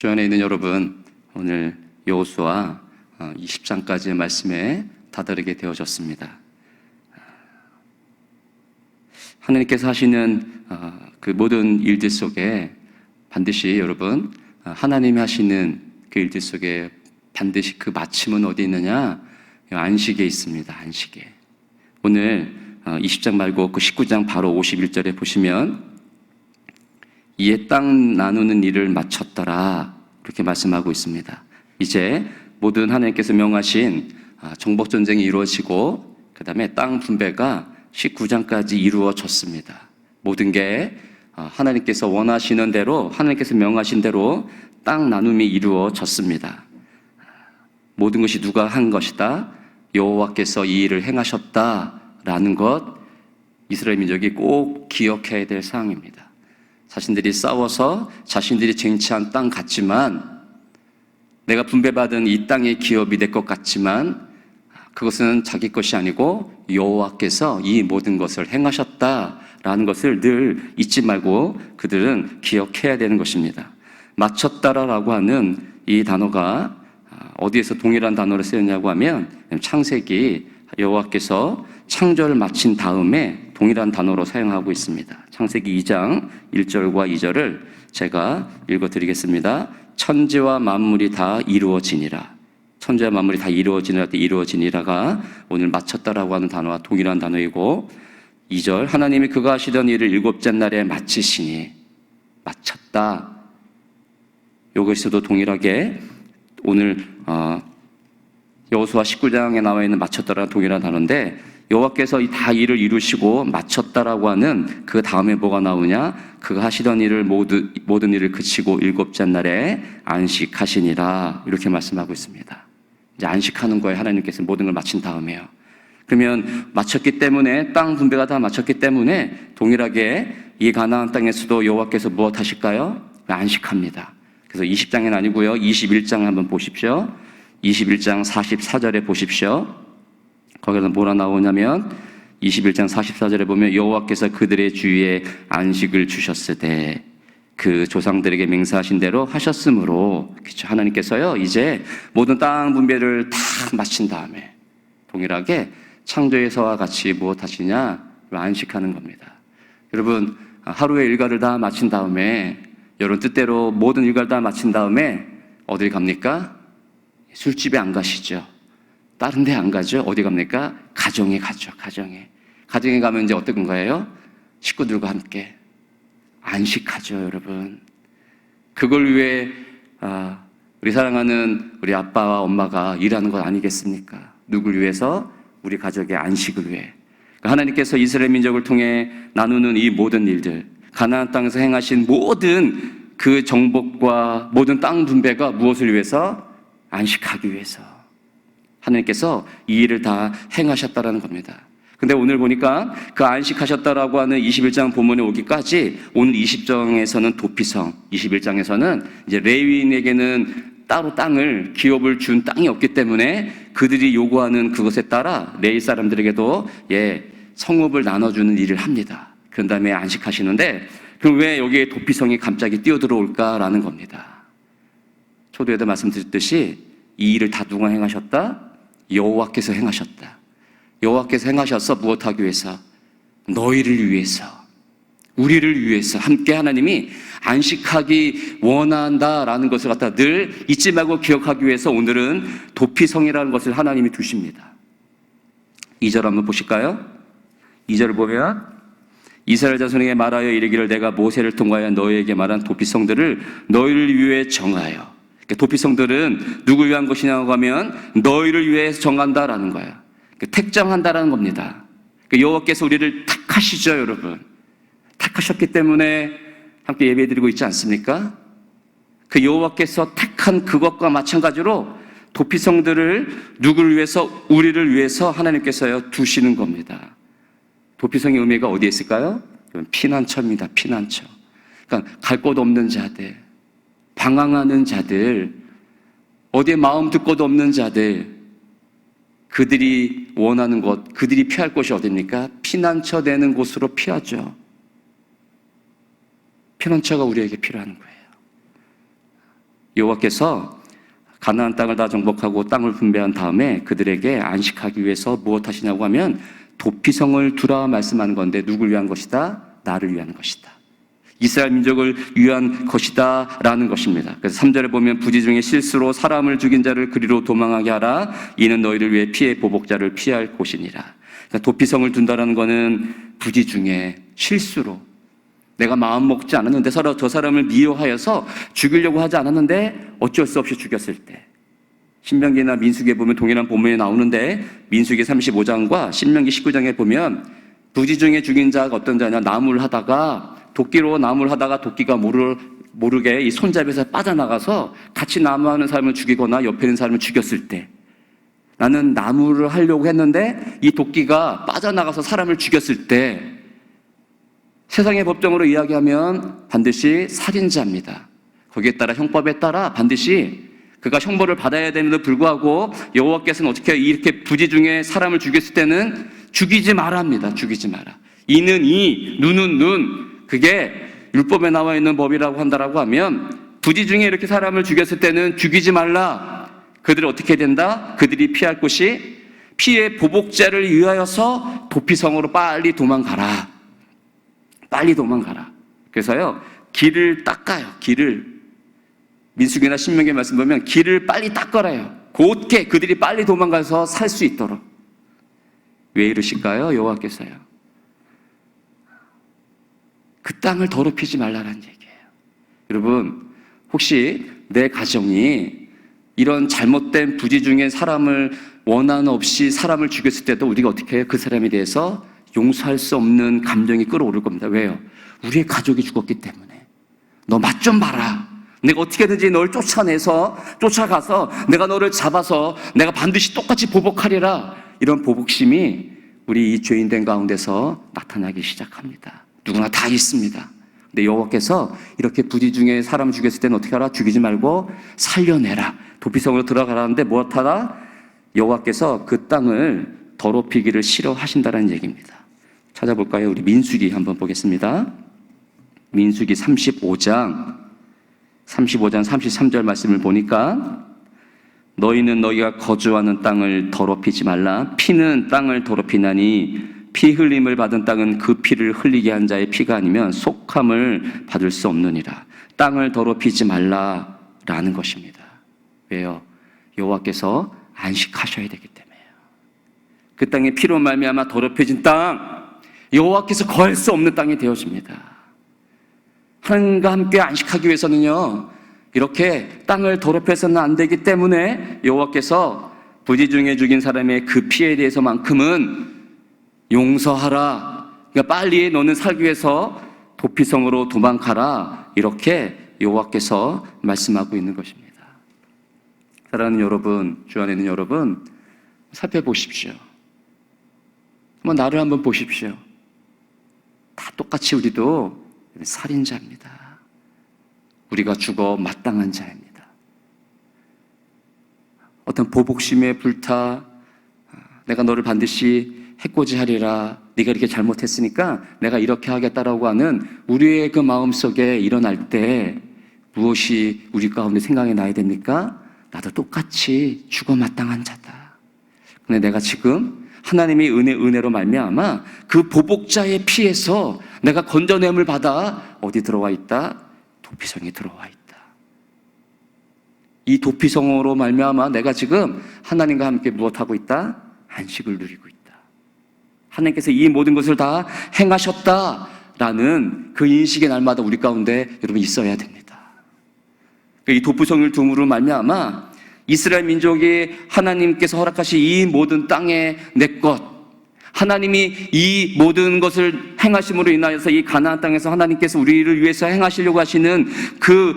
주안에 있는 여러분, 오늘 여호수아 20장까지의 말씀에 다다르게 되어졌습니다. 하나님께서 하시는 그 모든 일들 속에 반드시 여러분, 하나님이 하시는 그 일들 속에 반드시 그 마침은 어디 있느냐? 안식에 있습니다. 안식에. 오늘 20장 말고 그 19장 바로 51절에 보시면 이에 땅 나누는 일을 마쳤더라, 그렇게 말씀하고 있습니다. 이제 모든 하나님께서 명하신 정복전쟁이 이루어지고 그 다음에 땅 분배가 19장까지 이루어졌습니다. 모든 게 하나님께서 원하시는 대로, 하나님께서 명하신 대로 땅 나눔이 이루어졌습니다. 모든 것이 누가 한 것이다? 여호와께서 이 일을 행하셨다라는 것, 이스라엘 민족이 꼭 기억해야 될 사항입니다. 자신들이 싸워서 자신들이 쟁취한 땅 같지만, 내가 분배받은 이 땅의 기업이 될 것 같지만 그것은 자기 것이 아니고 여호와께서 이 모든 것을 행하셨다라는 것을 늘 잊지 말고 그들은 기억해야 되는 것입니다. 마쳤다라고 하는 이 단어가 어디에서 동일한 단어로 쓰였냐고 하면 창세기, 여호와께서 창조를 마친 다음에 동일한 단어로 사용하고 있습니다. 창세기 2장 1절과 2절을 제가 읽어드리겠습니다. 천지와 만물이 다 이루어지니라. 천지와 만물이 다 이루어지니라 때 이루어지니라가 오늘 마쳤다라고 하는 단어와 동일한 단어이고, 2절 하나님이 그가 하시던 일을 일곱째 날에 마치시니, 마쳤다. 이것에서도 동일하게 오늘 여호수아 19장에 나와 있는 마쳤다라는 동일한 단어인데, 여호와께서 다 일을 이루시고 마쳤다라고 하는 그 다음에 뭐가 나오냐? 그가 하시던 일을 모든 일을 그치고 일곱째 날에 안식하시니라, 이렇게 말씀하고 있습니다. 이제 안식하는 거에 하나님께서 모든 걸 마친 다음에요. 그러면 마쳤기 때문에, 땅 분배가 다 마쳤기 때문에 동일하게 이 가나안 땅에서도 여호와께서 무엇 하실까요? 안식합니다. 그래서 20장은 아니고요, 21장 한번 보십시오. 21장 44절에 보십시오. 거기서 뭐라 나오냐면 21장 44절에 보면 여호와께서 그들의 주위에 안식을 주셨으되 그 조상들에게 맹세하신 대로 하셨으므로, 그렇죠? 하나님께서요 이제 모든 땅 분배를 다 마친 다음에 동일하게 창조에서와 같이 무엇 하시냐? 안식하는 겁니다. 여러분, 하루의 일과를 다 마친 다음에, 여러분 뜻대로 모든 일과를 다 마친 다음에 어딜 갑니까? 술집에 안 가시죠? 다른 데 안 가죠? 어디 갑니까? 가정에 가죠. 가정에 가면 이제 어떤 거예요? 식구들과 함께 안식하죠, 여러분. 그걸 위해 우리 사랑하는 우리 아빠와 엄마가 일하는 것 아니겠습니까? 누굴 위해서? 우리 가족의 안식을 위해. 하나님께서 이스라엘 민족을 통해 나누는 이 모든 일들, 가나안 땅에서 행하신 모든 그 정복과 모든 땅 분배가 무엇을 위해서? 안식하기 위해서. 하나님께서 이 일을 다 행하셨다라는 겁니다. 근데 오늘 보니까 그 안식하셨다라고 하는 21장 본문에 오기까지 오늘 20장에서는 도피성, 21장에서는 이제 레위인에게는 따로 땅을, 기업을 준 땅이 없기 때문에 그들이 요구하는 그것에 따라 레위 사람들에게도 성읍을 나눠주는 일을 합니다. 그런 다음에 안식하시는데, 그럼 왜 여기에 도피성이 갑자기 뛰어들어올까라는 겁니다. 초두에도 말씀드렸듯이 이 일을 다 누가 행하셨다? 여호와께서 행하셨다. 여호와께서 행하셔서 무엇하기 위해서? 너희를 위해서, 우리를 위해서 함께 하나님이 안식하기 원한다라는 것을 갖다 늘 잊지 말고 기억하기 위해서 오늘은 도피성이라는 것을 하나님이 두십니다. 2절 한번 보실까요? 2절을 보면 이스라엘 자손에게 말하여 이르기를 내가 모세를 통하여 너희에게 말한 도피성들을 너희를 위해 정하여. 도피성들은 누굴 위한 것이냐고 하면 너희를 위해서 정한다라는 거예요. 택정한다라는 겁니다. 여호와께서 우리를 택하시죠, 여러분. 택하셨기 때문에 함께 예배드리고 있지 않습니까? 그 여호와께서 택한 그것과 마찬가지로 도피성들을 누구를 위해서? 우리를 위해서 하나님께서요 두시는 겁니다. 도피성의 의미가 어디에 있을까요? 피난처입니다. 피난처. 그러니까 갈 곳 없는 자들, 방황하는 자들, 어디에 마음 둘 곳 없는 자들, 그들이 원하는 곳, 그들이 피할 곳이 어디입니까? 피난처 되는 곳으로 피하죠. 피난처가 우리에게 필요한 거예요. 여호와께서 가나안 땅을 다 정복하고 땅을 분배한 다음에 그들에게 안식하기 위해서 무엇 하시냐고 하면 도피성을 두라 말씀하는 건데 누굴 위한 것이다? 나를 위한 것이다. 이스라엘 민족을 위한 것이다 라는 것입니다. 그래서 3절에 보면 부지 중에 실수로 사람을 죽인 자를 그리로 도망하게 하라. 이는 너희를 위해 피해 보복자를 피할 곳이니라. 그러니까 도피성을 둔다라는 것은 부지 중에 실수로 내가 마음 먹지 않았는데 저 사람을 미워하여서 죽이려고 하지 않았는데 어쩔 수 없이 죽였을 때, 신명기나 민수기에 보면 동일한 본문이 나오는데 민수기 35장과 신명기 19장에 보면 부지 중에 죽인 자가 어떤 자냐, 나무를 하다가 도끼로 나무를 하다가 도끼가 모르게 이 손잡이에서 빠져나가서 같이 나무하는 사람을 죽이거나 옆에 있는 사람을 죽였을 때, 나는 나무를 하려고 했는데 이 도끼가 빠져나가서 사람을 죽였을 때, 세상의 법정으로 이야기하면 반드시 살인자입니다. 거기에 따라 형법에 따라 반드시 그가 형벌을 받아야 되는데도 불구하고 여호와께서는 어떻게 이렇게 부지 중에 사람을 죽였을 때는 죽이지 마라 합니다. 죽이지 마라. 이는 이, 눈은 눈. 그게 율법에 나와 있는 법이라고 한다라고 하면 부지 중에 이렇게 사람을 죽였을 때는 죽이지 말라. 그들이 어떻게 된다? 그들이 피할 곳이 피해 보복자를 위하여서 도피성으로 빨리 도망가라. 빨리 도망가라. 그래서요, 길을 닦아요. 길을. 민수기나 신명기 말씀 보면 길을 빨리 닦아라요. 곧게 그들이 빨리 도망가서 살 수 있도록. 왜 이러실까요? 여호와께서요. 그 땅을 더럽히지 말라는 얘기예요. 여러분, 혹시 내 가정이 이런 잘못된 부지 중에 사람을 원한 없이 사람을 죽였을 때도 우리가 어떻게 해요? 그 사람에 대해서 용서할 수 없는 감정이 끌어오를 겁니다. 왜요? 우리의 가족이 죽었기 때문에. 너 맛 좀 봐라. 내가 어떻게든지 널 쫓아가서 내가 너를 잡아서 내가 반드시 똑같이 보복하리라. 이런 보복심이 우리 이 죄인된 가운데서 나타나기 시작합니다. 누구나 다 있습니다. 근데 여호와께서 이렇게 부지 중에 사람을 죽였을 때는 어떻게 하라? 죽이지 말고 살려내라. 도피성으로 들어가라는데 무엇하라? 여호와께서 그 땅을 더럽히기를 싫어하신다는 얘기입니다. 찾아볼까요? 우리 민수기 한번 보겠습니다. 민수기 35장 33절 말씀을 보니까 너희는 너희가 거주하는 땅을 더럽히지 말라. 피는 땅을 더럽히나니 피 흘림을 받은 땅은 그 피를 흘리게 한 자의 피가 아니면 속함을 받을 수 없느니라. 땅을 더럽히지 말라라는 것입니다. 왜요? 여호와께서 안식하셔야 되기 때문에요. 그 땅의 피로 말미암아 더럽혀진 땅, 여호와께서 거할 수 없는 땅이 되어집니다. 하나님과 함께 안식하기 위해서는요, 이렇게 땅을 더럽혀서는 안 되기 때문에 여호와께서 부지 중에 죽인 사람의 그 피에 대해서만큼은 용서하라. 그러니까 빨리 너는 살기 위해서 도피성으로 도망가라. 이렇게 여호와께서 말씀하고 있는 것입니다. 사랑하는 여러분, 주 안에 있는 여러분, 살펴보십시오. 한번 나를 한번 보십시오. 다 똑같이 우리도 살인자입니다. 우리가 죽어 마땅한 자입니다. 어떤 보복심에 불타 내가 너를 반드시 해코지하리라. 네가 이렇게 잘못했으니까 내가 이렇게 하겠다라고 하는 우리의 그 마음속에 일어날 때 무엇이 우리 가운데 생각이 나야 됩니까? 나도 똑같이 죽어 마땅한 자다. 근데 내가 지금 하나님의 은혜로 말미암아 그 보복자의 피에서 내가 건져냄을 받아 어디 들어와 있다? 도피성에 들어와 있다. 이 도피성으로 말미암아 내가 지금 하나님과 함께 무엇하고 있다? 안식을 누리고 있다. 하나님께서 이 모든 것을 다 행하셨다라는 그 인식의 날마다 우리 가운데 여러분 있어야 됩니다. 이 도피성을 둠으로 말미암아 이스라엘 민족이 하나님께서 허락하신 이 모든 땅의 내 것, 하나님이 이 모든 것을 행하심으로 인하여서 이 가나안 땅에서 하나님께서 우리를 위해서 행하시려고 하시는 그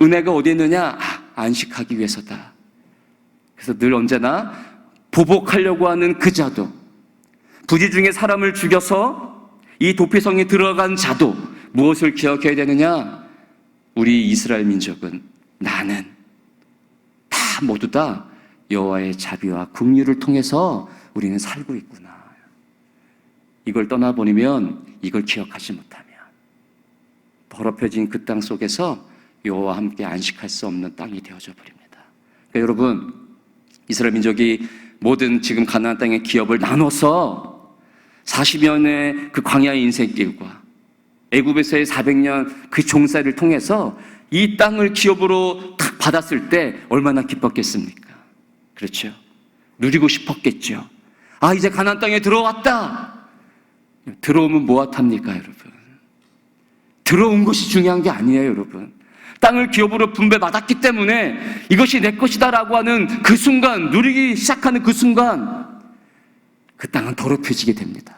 은혜가 어디 있느냐? 안식하기 위해서다. 그래서 늘 언제나 보복하려고 하는 그 자도, 부지 중에 사람을 죽여서 이 도피성에 들어간 자도 무엇을 기억해야 되느냐? 우리 이스라엘 민족은, 나는 다 모두 다 여호와의 자비와 긍휼을 통해서 우리는 살고 있구나. 이걸 떠나버리면, 이걸 기억하지 못하면 더럽혀진 그 땅 속에서 여호와와 함께 안식할 수 없는 땅이 되어져 버립니다. 그러니까 여러분, 이스라엘 민족이 모든 지금 가나안 땅의 기업을 나눠서 40여 년의 그 광야의 인생길과 애굽에서의 400년 그 종살이를 통해서 이 땅을 기업으로 탁 받았을 때 얼마나 기뻤겠습니까? 그렇죠? 누리고 싶었겠죠. 아, 이제 가나안 땅에 들어왔다. 들어오면 뭐합니까, 여러분? 들어온 것이 중요한 게 아니에요, 여러분. 땅을 기업으로 분배받았기 때문에 이것이 내 것이다라고 하는 그 순간, 누리기 시작하는 그 순간 그 땅은 더럽혀지게 됩니다.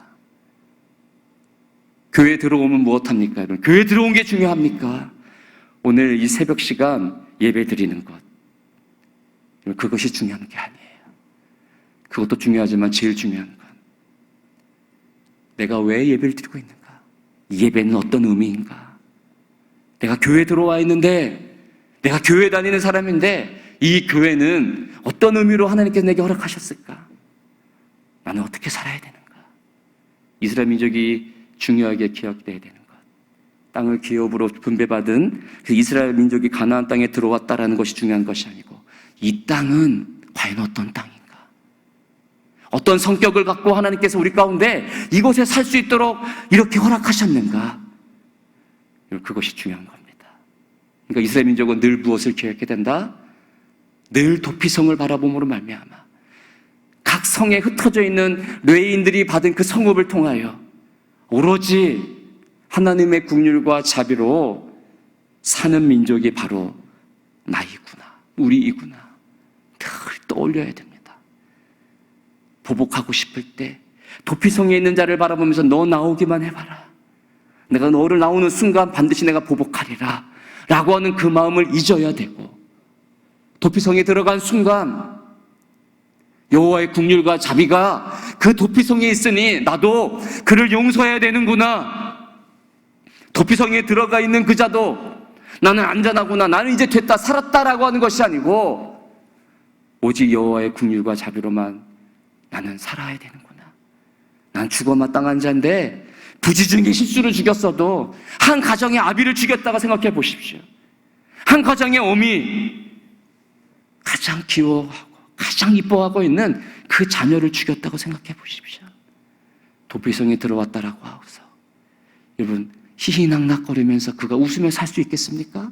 교회에 들어오면 무엇합니까, 여러분? 교회에 들어온 게 중요합니까? 오늘 이 새벽 시간 예배 드리는 것, 그것이 중요한 게 아니에요. 그것도 중요하지만 제일 중요한 건 내가 왜 예배를 드리고 있는가? 이 예배는 어떤 의미인가? 내가 교회에 들어와 있는데, 내가 교회 다니는 사람인데 이 교회는 어떤 의미로 하나님께서 내게 허락하셨을까? 나는 어떻게 살아야 되는가? 이스라엘 민족이 중요하게 기억돼야 되는 것, 땅을 기업으로 분배받은 그 이스라엘 민족이 가나안 땅에 들어왔다라는 것이 중요한 것이 아니고, 이 땅은 과연 어떤 땅인가? 어떤 성격을 갖고 하나님께서 우리 가운데 이곳에 살 수 있도록 이렇게 허락하셨는가? 그것이 중요한 겁니다. 그러니까 이스라엘 민족은 늘 무엇을 기억해야 된다? 늘 도피성을 바라봄으로 말미암아 각 성에 흩어져 있는 레위인들이 받은 그 성읍을 통하여 오로지 하나님의 긍휼과 자비로 사는 민족이 바로 나이구나, 우리이구나 늘 떠올려야 됩니다. 보복하고 싶을 때 도피성에 있는 자를 바라보면서 너 나오기만 해봐라, 내가 너를 나오는 순간 반드시 내가 보복하리라 라고 하는 그 마음을 잊어야 되고, 도피성에 들어간 순간 여호와의 긍휼과 자비가 그 도피성에 있으니 나도 그를 용서해야 되는구나, 도피성에 들어가 있는 그 자도 나는 안전하구나, 나는 이제 됐다, 살았다라고 하는 것이 아니고 오직 여호와의 긍휼과 자비로만 나는 살아야 되는구나. 난 죽어 마땅한 자인데 부지 중에 실수를 죽였어도 한 가정의 아비를 죽였다가 생각해 보십시오. 한 가정의 어미, 가장 귀여워하고 가장 이뻐하고 있는 그 자녀를 죽였다고 생각해 보십시오. 도피성에 들어왔다라고 하고서 여러분 희희낙낙거리면서 그가 웃으며 살 수 있겠습니까?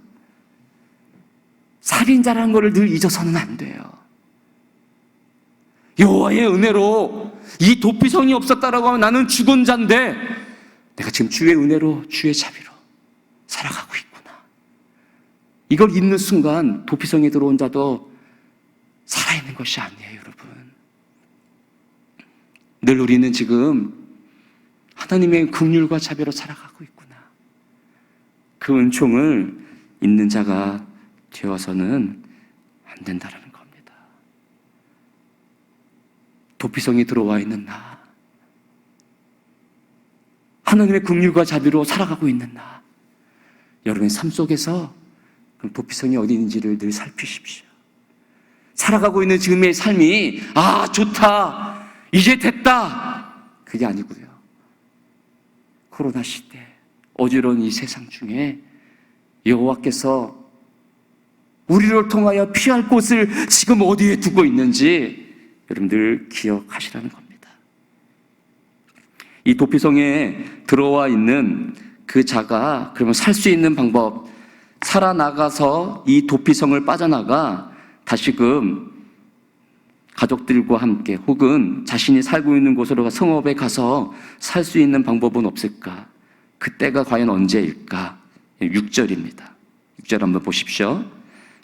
살인자라는 것을 늘 잊어서는 안 돼요. 여호와의 은혜로 이 도피성이 없었다라고 하면 나는 죽은 자인데 내가 지금 주의 은혜로 주의 자비로 살아가고 있구나. 이걸 잊는 순간 도피성에 들어온 자도 살아있는 것이 아니에요, 여러분. 늘 우리는 지금 하나님의 긍휼과 자비로 살아가고 있구나. 그 은총을 잊는 자가 되어서는 안 된다는 겁니다. 도피성에 들어와 있는 나, 하나님의 긍휼과 자비로 살아가고 있는 나, 여러분의 삶 속에서 그 도피성이 어디 있는지를 늘 살피십시오. 살아가고 있는 지금의 삶이 아 좋다, 이제 됐다, 그게 아니고요. 코로나 시대 어지러운 이 세상 중에 여호와께서 우리를 통하여 피할 곳을 지금 어디에 두고 있는지 여러분들 기억하시라는 겁니다. 이 도피성에 들어와 있는 그 자가 그러면 살 수 있는 방법, 살아나가서 이 도피성을 빠져나가 다시금 가족들과 함께 혹은 자신이 살고 있는 곳으로 성읍에 가서 살 수 있는 방법은 없을까? 그때가 과연 언제일까? 6절입니다. 6절 한번 보십시오.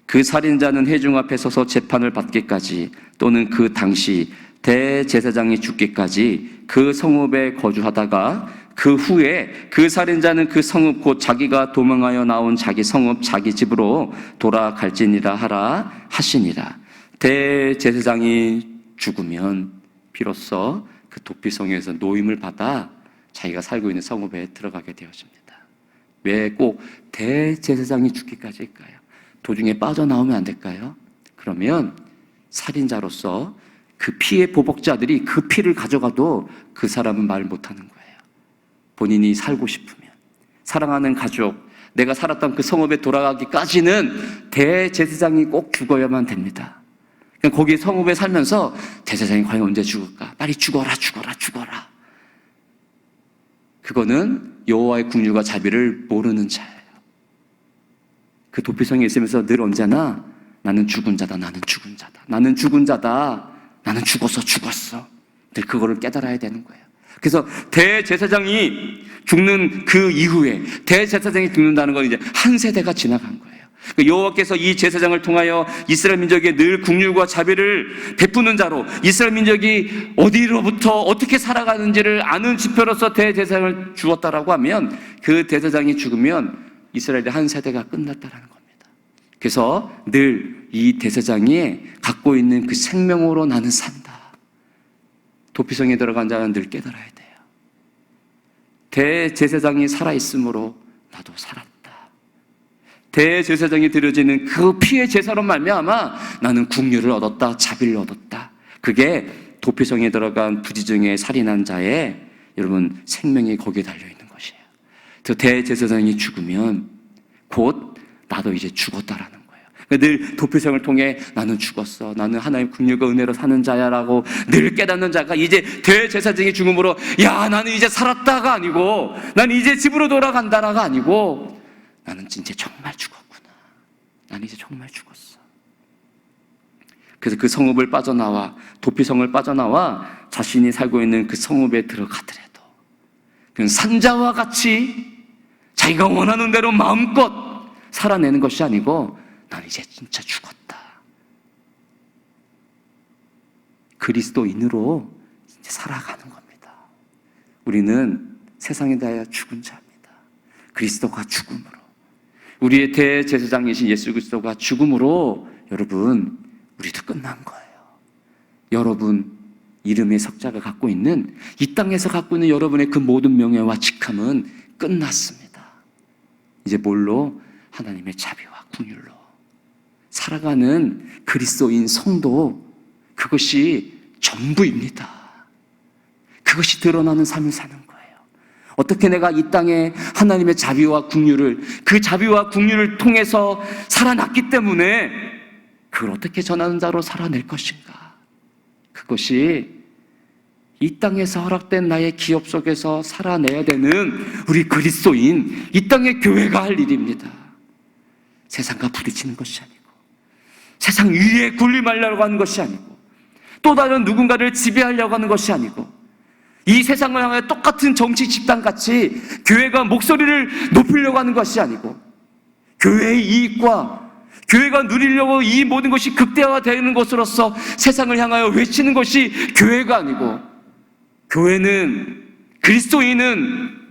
그 살인자는 회중 앞에 서서 재판을 받기까지 또는 그 당시 대제사장이 죽기까지 그 성읍에 거주하다가 그 후에 그 살인자는 그 성읍 곧 자기가 도망하여 나온 자기 성읍 자기 집으로 돌아갈지니라 하라 하시니라. 대제사장이 죽으면 비로소 그 도피성에서 노임을 받아 자기가 살고 있는 성읍에 들어가게 되어집니다. 왜 꼭 대제사장이 죽기까지일까요? 도중에 빠져나오면 안 될까요? 그러면 살인자로서 그 피의 보복자들이 그 피를 가져가도 그 사람은 말 못하는 거예요. 본인이 살고 싶으면, 사랑하는 가족, 내가 살았던 그 성읍에 돌아가기까지는 대제사장이 꼭 죽어야만 됩니다. 그러니까 거기 성읍에 살면서 제사장이 과연 언제 죽을까? 빨리 죽어라, 죽어라, 죽어라. 그거는 여호와의 긍휼과 자비를 모르는 자예요. 그 도피성에 있으면서 늘 언제나 나는 죽은 자다, 나는 죽은 자다, 나는 죽은 자다, 나는 죽었어. 늘 그거를 깨달아야 되는 거예요. 그래서 대제사장이 죽는 그 이후에 대제사장이 죽는다는 건 이제 한 세대가 지나간 거예요. 여호와께서 이 제사장을 통하여 이스라엘 민족에 늘 긍휼과 자비를 베푸는 자로 이스라엘 민족이 어디로부터 어떻게 살아가는지를 아는 지표로서 대제사장을 주었다라고 하면 그 대제사장이 죽으면 이스라엘의 한 세대가 끝났다라는 겁니다. 그래서 늘 이 대제사장이 갖고 있는 그 생명으로 나는 산다. 도피성에 들어간 자는 늘 깨달아야 돼요. 대제사장이 살아있으므로 나도 살았다. 대제사장이 드려지는 그 피의 제사로 말미암아 나는 긍휼을 얻었다, 자비를 얻었다. 그게 도피성에 들어간 부지중에 살인한 자의 여러분 생명이 거기에 달려있는 것이에요. 그 대제사장이 죽으면 곧 나도 이제 죽었다라는 거예요. 늘 도피성을 통해 나는 죽었어, 나는 하나님 긍휼과 은혜로 사는 자야라고 늘 깨닫는 자가 이제 대제사장이 죽음으로 야 나는 이제 살았다가 아니고 나는 이제 집으로 돌아간다라가 아니고 나는 진짜 정말 죽었구나. 나는 이제 정말 죽었어. 그래서 그 성읍을 빠져나와 도피성을 빠져나와 자신이 살고 있는 그 성읍에 들어가더라도 그냥 산자와 같이 자기가 원하는 대로 마음껏 살아내는 것이 아니고 난 이제 진짜 죽었다. 그리스도인으로 이제 살아가는 겁니다. 우리는 세상에 대하여 죽은 자입니다. 그리스도가 죽음으로 우리의 대제사장이신 예수 그리스도가 죽음으로 여러분 우리도 끝난 거예요. 여러분 이름의 석자가 갖고 있는 이 땅에서 갖고 있는 여러분의 그 모든 명예와 직함은 끝났습니다. 이제 뭘로? 하나님의 자비와 긍휼로 살아가는 그리스도인 성도 그것이 전부입니다. 그것이 드러나는 삶을 사는 거예요. 어떻게 내가 이 땅에 하나님의 자비와 긍휼을 그 자비와 긍휼을 통해서 살아났기 때문에 그걸 어떻게 전하는 자로 살아낼 것인가? 그것이 이 땅에서 허락된 나의 기업 속에서 살아내야 되는 우리 그리스도인 이 땅의 교회가 할 일입니다. 세상과 부딪히는 것이 아니고 세상 위에 군림하려고 하는 것이 아니고 또 다른 누군가를 지배하려고 하는 것이 아니고 이 세상을 향해 똑같은 정치 집단같이 교회가 목소리를 높이려고 하는 것이 아니고 교회의 이익과 교회가 누리려고 이 모든 것이 극대화되는 것으로서 세상을 향하여 외치는 것이 교회가 아니고 교회는 그리스도인은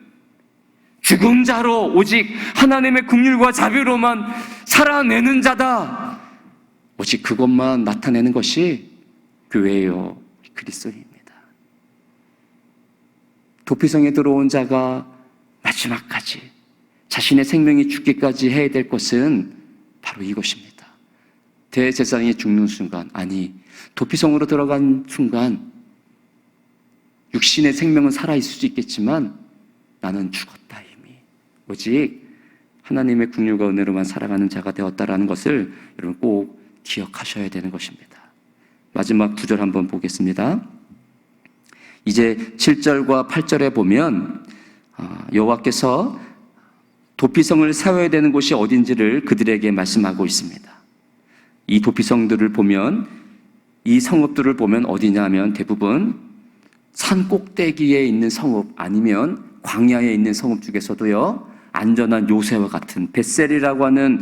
죽은 자로 오직 하나님의 긍휼과 자비로만 살아내는 자다. 오직 그것만 나타내는 것이 교회요 그리스도인입니다. 도피성에 들어온 자가 마지막까지 자신의 생명이 죽기까지 해야 될 것은 바로 이것입니다. 대제사장이 죽는 순간, 아니 도피성으로 들어간 순간 육신의 생명은 살아있을 수 있겠지만 나는 죽었다 이미. 오직 하나님의 긍휼과 은혜로만 살아가는 자가 되었다라는 것을 여러분 꼭 기억하셔야 되는 것입니다. 마지막 9절 한번 보겠습니다. 이제 7절과 8절에 보면 여호와께서 도피성을 세워야 되는 곳이 어딘지를 그들에게 말씀하고 있습니다. 이 도피성들을 보면 이 성읍들을 보면 어디냐면 대부분 산 꼭대기에 있는 성읍 아니면 광야에 있는 성읍 중에서도요 안전한 요새와 같은 벳셀이라고 하는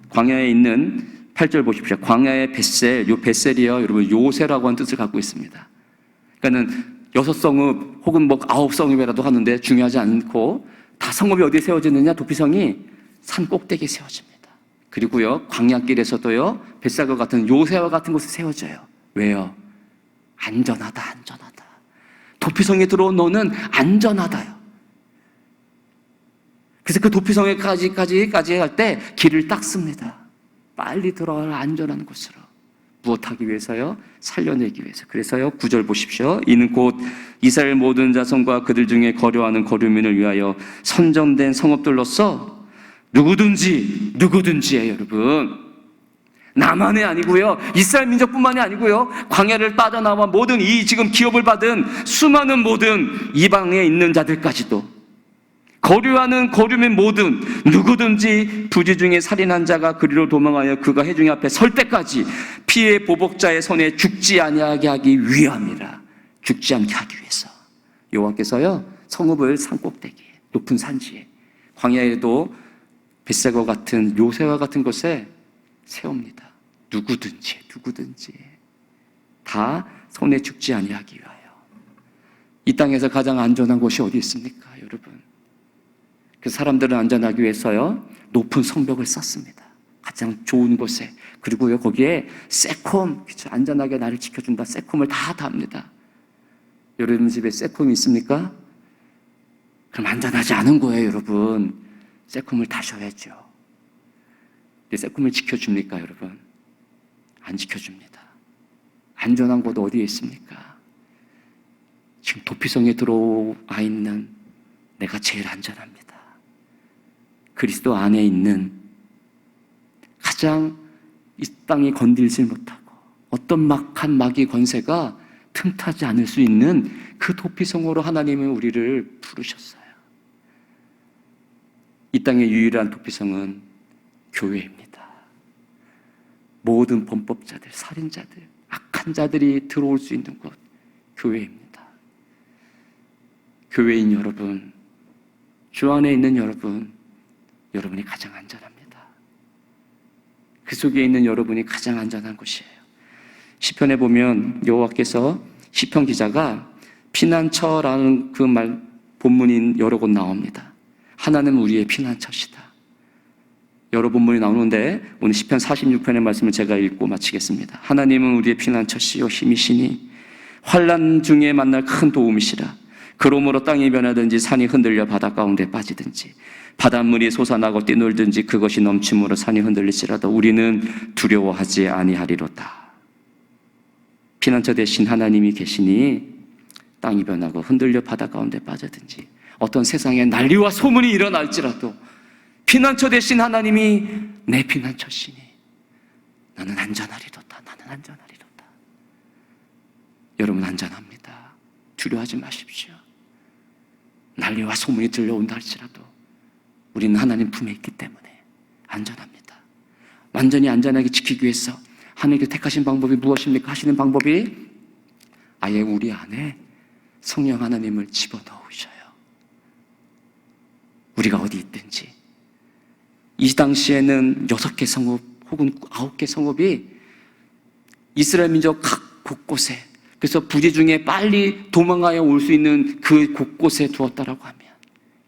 광야에 있는 8절 보십시오. 광야의 벳셀, 요 벳셀이요 여러분 요새라고 하는 뜻을 갖고 있습니다. 그러니까는 6성읍 혹은 뭐 9성읍이라도 하는데 중요하지 않고 다 성읍이 어디에 세워지느냐? 도피성이 산 꼭대기에 세워집니다. 그리고요 광야길에서도요 벳셀과 같은 요새와 같은 곳에 세워져요. 왜요? 안전하다, 안전하다. 도피성에 들어온 너는 안전하다요. 그래서 그 도피성에까지 할 때 길을 닦습니다. 빨리 들어가라 안전한 곳으로. 무엇하기 위해서요? 살려내기 위해서. 그래서요 9절 보십시오. 이는 곧 이스라엘 모든 자손과 그들 중에 거류하는 거류민을 위하여 선정된 성읍들로서 누구든지예요, 여러분. 나만이 아니고요, 이스라엘 민족뿐만이 아니고요, 광야를 빠져나와 모든 이 지금 기업을 받은 수많은 모든 이방에 있는 자들까지도, 거류하는 거류민 모든 누구든지 부지 중에 살인한 자가 그리로 도망하여 그가 회중의 앞에 설 때까지 피해 보복자의 손에 죽지 아니하게 하기 위함이라. 죽지 않게 하기 위해서 여호와께서요, 성읍을 산꼭대기에 높은 산지에 광야에도 벳세과 같은 요새와 같은 곳에 세웁니다. 누구든지 다 손에 죽지 아니하기 위하여. 이 땅에서 가장 안전한 곳이 어디 있습니까, 여러분? 그 사람들은 안전하기 위해서요, 높은 성벽을 쌓습니다. 가장 좋은 곳에. 그리고요, 거기에 새콤, 그쵸? 안전하게 나를 지켜준다, 새콤을 다 답니다. 여러분 집에 새콤이 있습니까? 그럼 안전하지 않은 거예요, 여러분. 새콤을 다셔야죠. 근데 새콤을 지켜줍니까, 여러분? 안 지켜줍니다. 안전한 곳 어디에 있습니까? 지금 도피성에 들어와 있는 내가 제일 안전합니다. 그리스도 안에 있는, 가장 이 땅이 건들지 못하고 어떤 막한 마귀 권세가 틈타지 않을 수 있는 그 도피성으로 하나님은 우리를 부르셨어요. 이 땅의 유일한 도피성은 교회입니다. 모든 범법자들, 살인자들, 악한 자들이 들어올 수 있는 곳, 교회입니다. 교회인 여러분, 주 안에 있는 여러분이 가장 안전합니다. 그 속에 있는 여러분이 가장 안전한 곳이에요. 시편에 보면 여호와께서, 시편 기자가 피난처라는 그 말 본문인 여러 곳 나옵니다. 하나는 우리의 피난처시다. 여러 본문이 나오는데 오늘 시편 46편의 말씀을 제가 읽고 마치겠습니다. 하나님은 우리의 피난처시요 힘이시니 환난 중에 만날 큰 도움이시라. 그러므로 땅이 변하든지 산이 흔들려 바다 가운데 빠지든지 바닷물이 솟아나고 뛰놀든지 그것이 넘침으로 산이 흔들릴지라도 우리는 두려워하지 아니하리로다. 피난처 대신 하나님이 계시니 땅이 변하고 흔들려 바다 가운데 빠지든지 어떤 세상에 난리와 소문이 일어날지라도 피난처 대신 하나님이 내 피난처시니 나는 안전하리로다. 여러분 안전합니다. 두려워하지 마십시오. 난리와 소문이 들려온다 할지라도 우리는 하나님 품에 있기 때문에 안전합니다. 완전히 안전하게 지키기 위해서 하나님께 택하신 방법이 무엇입니까? 하시는 방법이 아예 우리 안에 성령 하나님을 집어넣으셔요. 우리가 어디 있든지. 이 당시에는 6개 성읍 혹은 9개 성읍이 이스라엘 민족 각 곳곳에, 그래서 부지 중에 빨리 도망하여 올 수 있는 그 곳곳에 두었다라고 하면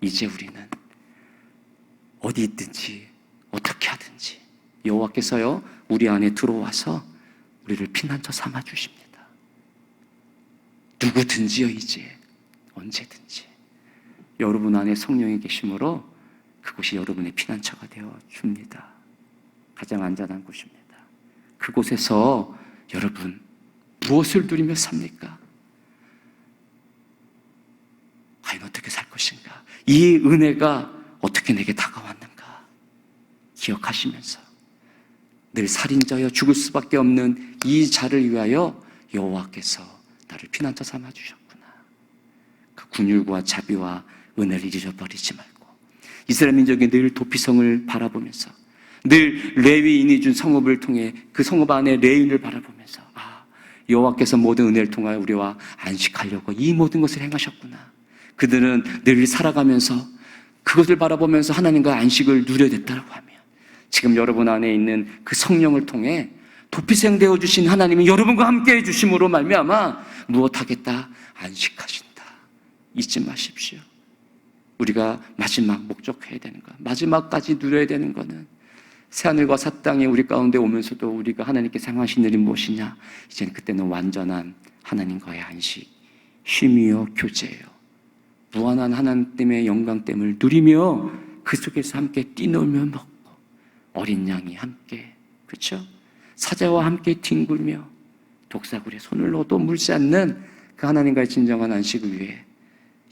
이제 우리는 어디 있든지 어떻게 하든지 여호와께서요 우리 안에 들어와서 우리를 피난처 삼아 주십니다. 누구든지요, 이제 언제든지 여러분 안에 성령이 계심으로 그곳이 여러분의 피난처가 되어 줍니다. 가장 안전한 곳입니다. 그곳에서 여러분 무엇을 누리며 삽니까? 과연 어떻게 살 것인가? 이 은혜가 어떻게 내게 다가왔는가? 기억하시면서 늘 살인자여 죽을 수밖에 없는 이 자를 위하여 여호와께서 나를 피난처 삼아 주셨구나. 그 긍휼과 자비와 은혜를 잃어버리지 말고 이스라엘 민족이 늘 도피성을 바라보면서 늘 레위인이 준 성읍을 통해 그 성읍 안에 레위인을 바라보면서 여호와께서 모든 은혜를 통하여 우리와 안식하려고 이 모든 것을 행하셨구나. 그들은 늘 살아가면서 그것을 바라보면서 하나님과 안식을 누려댔다고 하면 지금 여러분 안에 있는 그 성령을 통해 도피생 되어주신 하나님이 여러분과 함께 해주심으로 말미암아 무엇하겠다? 안식하신다. 잊지 마십시오. 우리가 마지막 목적해야 되는 것, 마지막까지 누려야 되는 것은 새하늘과 새 땅이 우리 가운데 오면서도 우리가 하나님께서 행하신 일이 무엇이냐? 이제는 그때는 완전한 하나님과의 안식, 쉼이요 교제예요. 무한한 하나님의 영광됨을 누리며 그 속에서 함께 뛰놀며 먹고 어린 양이 함께, 그렇죠? 사자와 함께 뒹굴며 독사굴에 손을 넣어도 물지 않는 그 하나님과의 진정한 안식을 위해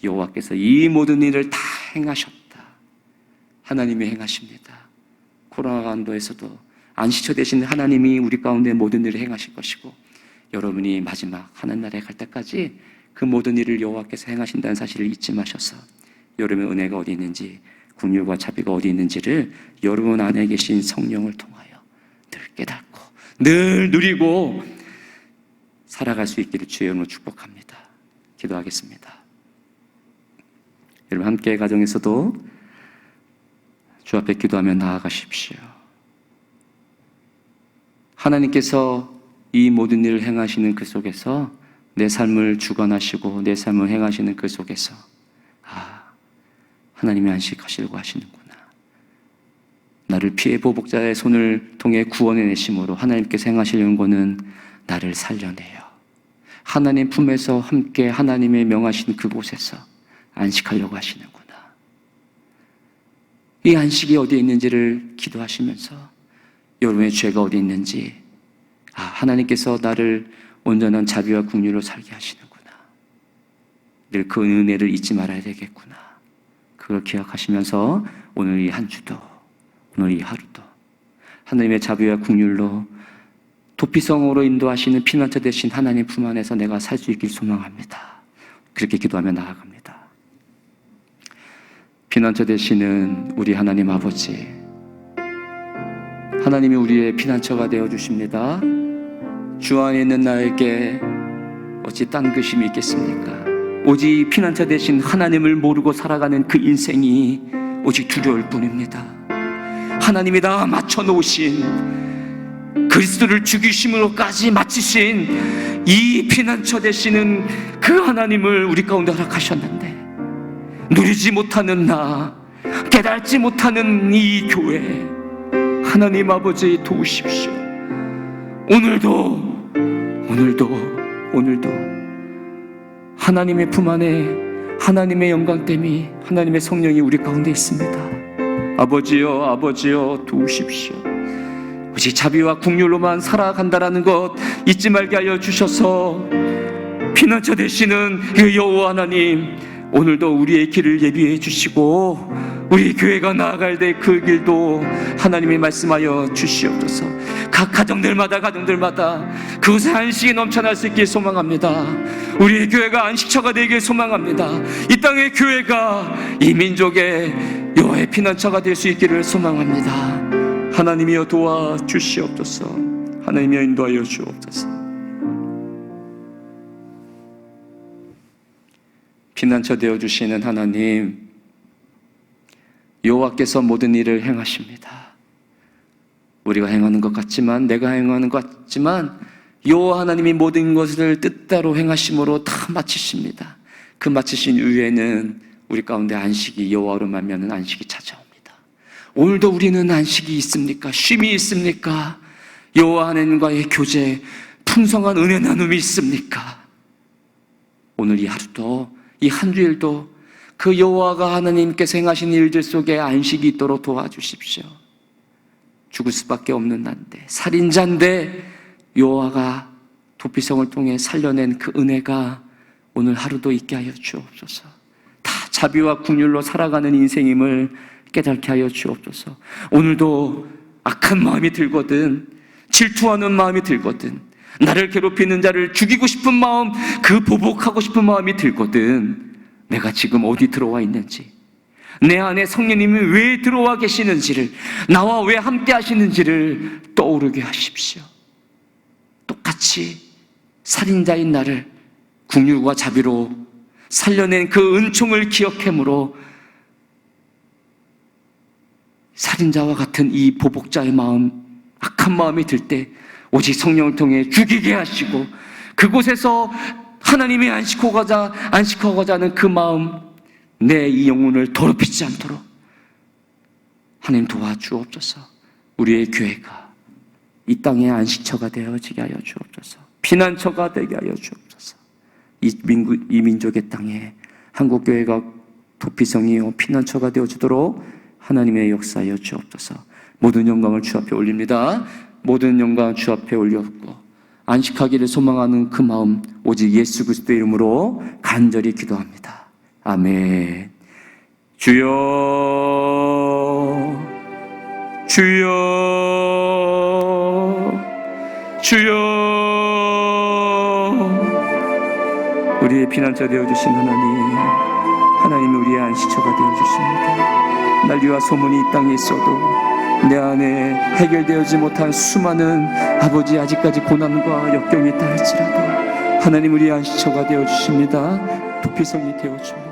여호와께서 이 모든 일을 다 행하셨다. 하나님이 행하십니다. 코로나 가운데에서도 안식처 되신 하나님이 우리 가운데 모든 일을 행하실 것이고, 여러분이 마지막 하늘나라에 갈 때까지 그 모든 일을 여호와께서 행하신다는 사실을 잊지 마셔서 여러분의 은혜가 어디 있는지, 긍휼과 자비가 어디 있는지를 여러분 안에 계신 성령을 통하여 늘 깨닫고 늘 누리고 살아갈 수 있기를 주의 이름으로 축복합니다. 기도하겠습니다. 여러분 함께 가정에서도 주 앞에 기도하며 나아가십시오. 하나님께서 이 모든 일을 행하시는 그 속에서 내 삶을 주관하시고 내 삶을 행하시는 그 속에서 하나님이 안식하시려고 하시는구나. 나를 피해 보복자의 손을 통해 구원해내심으로 하나님께서 행하시려는 것은 나를 살려내요. 하나님 품에서 함께 하나님의 명하신 그곳에서 안식하려고 하시는구나. 이 안식이 어디에 있는지를 기도하시면서 여러분의 죄가 어디 있는지, 하나님께서 나를 온전한 자비와 긍휼로 살게 하시는구나. 늘 그 은혜를 잊지 말아야 되겠구나. 그걸 기억하시면서 오늘 이 한 주도, 오늘 이 하루도 하나님의 자비와 긍휼로 도피성으로 인도하시는 피난처 되신 하나님 품 안에서 내가 살 수 있길 소망합니다. 그렇게 기도하며 나아갑니다. 피난처 되시는 우리 하나님 아버지, 하나님이 우리의 피난처가 되어주십니다. 주 안에 있는 나에게 어찌 딴 것임이 있겠습니까? 오직 피난처 되신 하나님을 모르고 살아가는 그 인생이 오직 두려울 뿐입니다. 하나님이 다 맞춰놓으신 그리스도를 죽이심으로까지 마치신 이 피난처 되시는 그 하나님을 우리 가운데 허락하셨는데, 누리지 못하는 나, 깨닫지 못하는 이 교회, 하나님 아버지 도우십시오. 오늘도 하나님의 품 안에 하나님의 영광됨이, 하나님의 성령이 우리 가운데 있습니다. 아버지여 도우십시오. 오직 자비와 긍휼로만 살아간다라는 것 잊지 말게 하여 주셔서 피난처 되시는 그 여호와 하나님, 오늘도 우리의 길을 예비해 주시고 우리 교회가 나아갈 때 그 길도 하나님이 말씀하여 주시옵소서. 각 가정들마다 그곳에 안식이 넘쳐날 수 있길 소망합니다. 우리의 교회가 안식처가 되길 소망합니다. 이 땅의 교회가 이 민족의 여호와의 피난처가 될 수 있기를 소망합니다. 하나님이여 도와주시옵소서. 하나님이여 인도하여 주옵소서. 피난처 되어주시는 하나님, 여호와께서 모든 일을 행하십니다. 우리가 행하는 것 같지만, 내가 행하는 것 같지만 여호와 하나님이 모든 것을 뜻대로 행하심으로 다 마치십니다. 그 마치신 이후에는 우리 가운데 안식이, 여호와로 말미암는 안식이 찾아옵니다. 오늘도 우리는 안식이 있습니까? 쉼이 있습니까? 여호와 하나님과의 교제, 풍성한 은혜 나눔이 있습니까? 오늘 이 하루도, 이 한 주일도 그 여호와가 하나님께서 행하신 일들 속에 안식이 있도록 도와주십시오. 죽을 수밖에 없는 난데, 살인자인데 여호와가 도피성을 통해 살려낸 그 은혜가 오늘 하루도 있게 하여 주옵소서. 다 자비와 긍휼로 살아가는 인생임을 깨닫게 하여 주옵소서. 오늘도 악한 마음이 들거든, 질투하는 마음이 들거든, 나를 괴롭히는 자를 죽이고 싶은 마음, 그 보복하고 싶은 마음이 들거든, 내가 지금 어디 들어와 있는지, 내 안에 성령님이 왜 들어와 계시는지를, 나와 왜 함께 하시는지를 떠오르게 하십시오. 똑같이 살인자인 나를 긍휼과 자비로 살려낸 그 은총을 기억함으로 살인자와 같은 이 보복자의 마음, 악한 마음이 들 때 오직 성령을 통해 죽이게 하시고, 그곳에서 하나님의 안식하고자 하는 그 마음, 내 이 영혼을 더럽히지 않도록 하나님 도와주옵소서. 우리의 교회가 이 땅의 안식처가 되어지게 하여 주옵소서. 피난처가 되게 하여 주옵소서. 이 민족의 땅에 한국교회가 도피성이요 피난처가 되어주도록 하나님의 역사하여 주옵소서. 모든 영광을 주 앞에 올립니다. 모든 영광을 주 앞에 올렸고 안식하기를 소망하는 그 마음 오직 예수 그리스도의 이름으로 간절히 기도합니다. 아멘. 주여 주여, 주여. 우리의 피난처 되어주신 하나님이 우리의 안식처가 되어주십니다. 난리와 소문이 이 땅에 있어도 내 안에 해결되어지 못한 수많은 아버지 아직까지 고난과 역경이 있다 할지라도 하나님 우리의 안식처가 되어주십니다. 도피성이 되어줍니다.